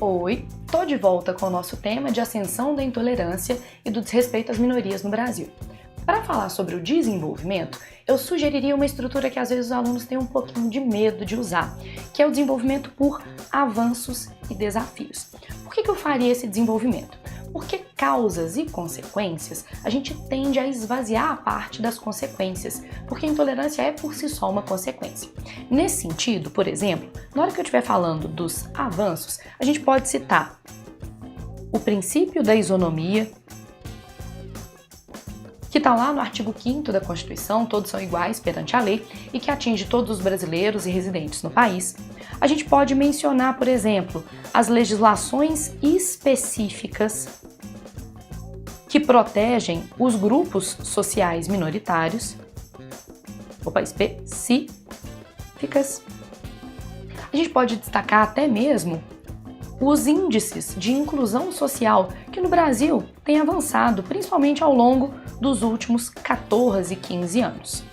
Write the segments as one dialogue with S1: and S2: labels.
S1: Oi, tô de volta com o nosso tema de ascensão da intolerância e do desrespeito às minorias no Brasil. Para falar sobre o desenvolvimento, eu sugeriria uma estrutura que às vezes os alunos têm um pouquinho de medo de usar, que é o desenvolvimento por avanços e desafios. Por que eu faria esse desenvolvimento? Porque causas e consequências, a gente tende a esvaziar a parte das consequências, porque a intolerância é por si só uma consequência. Nesse sentido, por exemplo, na hora que eu estiver falando dos avanços, a gente pode citar o princípio da isonomia, que está lá no artigo 5º da Constituição, todos são iguais perante a lei, e que atinge todos os brasileiros e residentes no país. A gente pode mencionar, por exemplo, as legislações específicas que protegem os grupos sociais minoritários, específicas. A gente pode destacar até mesmo os índices de inclusão social que no Brasil têm avançado, principalmente ao longo dos últimos 14 e 15 anos.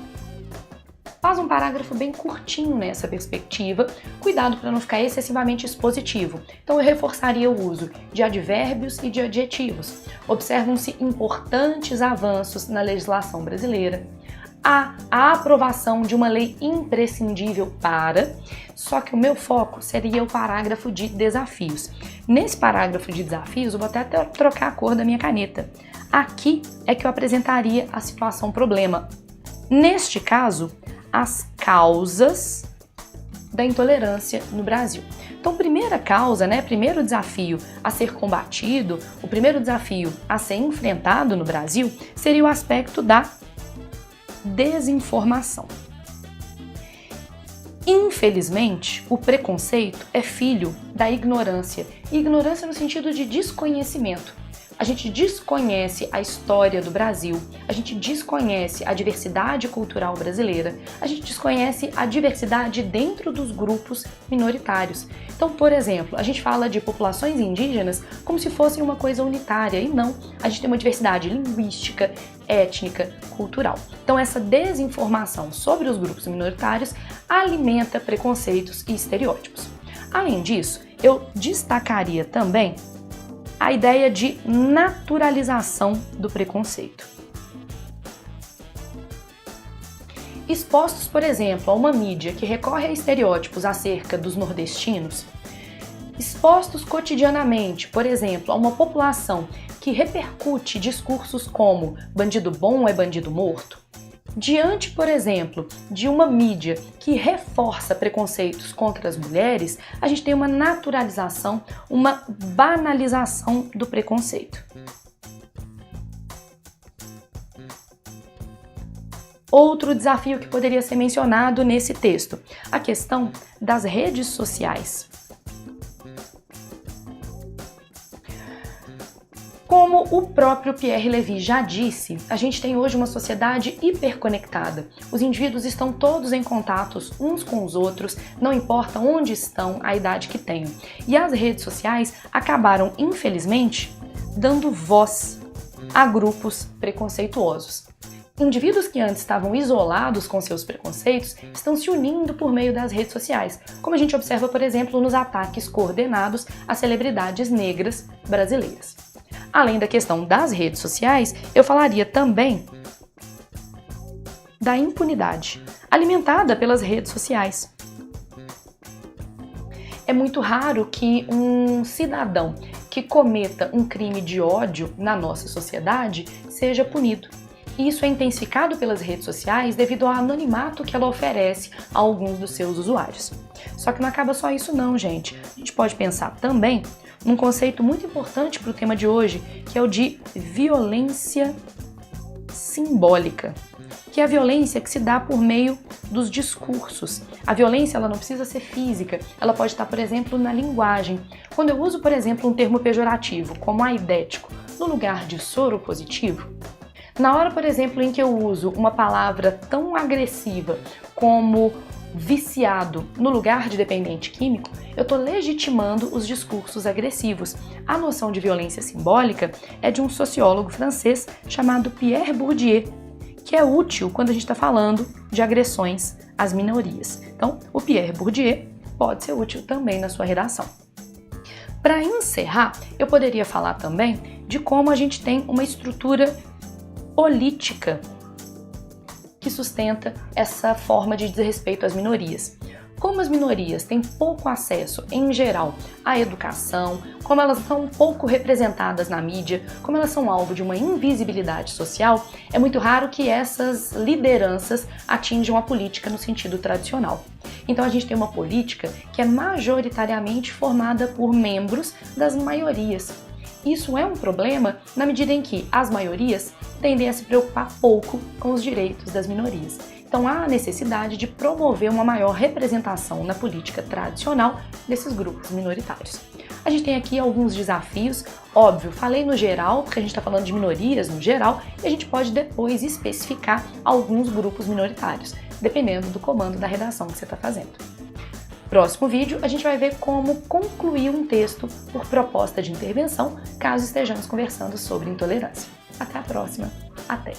S1: Faz um parágrafo bem curtinho nessa perspectiva, cuidado para não ficar excessivamente expositivo. Então eu reforçaria o uso de advérbios e de adjetivos. Observam-se importantes avanços na legislação brasileira. Há a aprovação de uma lei imprescindível para, só que o meu foco seria o parágrafo de desafios. Nesse parágrafo de desafios, eu vou até trocar a cor da minha caneta. Aqui é que eu apresentaria a situação problema. Neste caso, as causas da intolerância no Brasil. Então, primeira causa, primeiro desafio a ser combatido, o primeiro desafio a ser enfrentado no Brasil seria o aspecto da desinformação. Infelizmente, o preconceito é filho da ignorância. Ignorância no sentido de desconhecimento. A gente desconhece a história do Brasil, a gente desconhece a diversidade cultural brasileira, a gente desconhece a diversidade dentro dos grupos minoritários. Então, por exemplo, a gente fala de populações indígenas como se fossem uma coisa unitária, e não. A gente tem uma diversidade linguística, étnica, cultural. Então, essa desinformação sobre os grupos minoritários alimenta preconceitos e estereótipos. Além disso, eu destacaria também a ideia de naturalização do preconceito. Expostos, por exemplo, a uma mídia que recorre a estereótipos acerca dos nordestinos, expostos cotidianamente, por exemplo, a uma população que repercute discursos como bandido bom é bandido morto, diante, por exemplo, de uma mídia que reforça preconceitos contra as mulheres, a gente tem uma naturalização, uma banalização do preconceito. Outro desafio que poderia ser mencionado nesse texto, a questão das redes sociais. Como o próprio Pierre Levy já disse, a gente tem hoje uma sociedade hiperconectada. Os indivíduos estão todos em contatos uns com os outros, não importa onde estão, a idade que tenham. E as redes sociais acabaram, infelizmente, dando voz a grupos preconceituosos. Indivíduos que antes estavam isolados com seus preconceitos estão se unindo por meio das redes sociais, como a gente observa, por exemplo, nos ataques coordenados a celebridades negras brasileiras. Além da questão das redes sociais, eu falaria também da impunidade, alimentada pelas redes sociais. É muito raro que um cidadão que cometa um crime de ódio na nossa sociedade seja punido. E isso é intensificado pelas redes sociais devido ao anonimato que ela oferece a alguns dos seus usuários. Só que não acaba só isso não, gente. A gente pode pensar também num conceito muito importante para o tema de hoje, que é o de violência simbólica, que é a violência que se dá por meio dos discursos. A violência ela não precisa ser física, ela pode estar, por exemplo, na linguagem. Quando eu uso, por exemplo, um termo pejorativo, como aidético, no lugar de soropositivo, na hora, por exemplo, em que eu uso uma palavra tão agressiva como viciado no lugar de dependente químico, eu estou legitimando os discursos agressivos. A noção de violência simbólica é de um sociólogo francês chamado Pierre Bourdieu, que é útil quando a gente está falando de agressões às minorias. Então, o Pierre Bourdieu pode ser útil também na sua redação. Para encerrar, eu poderia falar também de como a gente tem uma estrutura política que sustenta essa forma de desrespeito às minorias. Como as minorias têm pouco acesso, em geral, à educação, como elas são pouco representadas na mídia, como elas são alvo de uma invisibilidade social, é muito raro que essas lideranças atinjam a política no sentido tradicional. Então a gente tem uma política que é majoritariamente formada por membros das maiorias. Isso é um problema na medida em que as maiorias tendem a se preocupar pouco com os direitos das minorias. Então há a necessidade de promover uma maior representação na política tradicional desses grupos minoritários. A gente tem aqui alguns desafios, óbvio, falei no geral, porque a gente está falando de minorias no geral, e a gente pode depois especificar alguns grupos minoritários, dependendo do comando da redação que você está fazendo. Próximo vídeo, a gente vai ver como concluir um texto por proposta de intervenção, caso estejamos conversando sobre intolerância. Até a próxima. Até!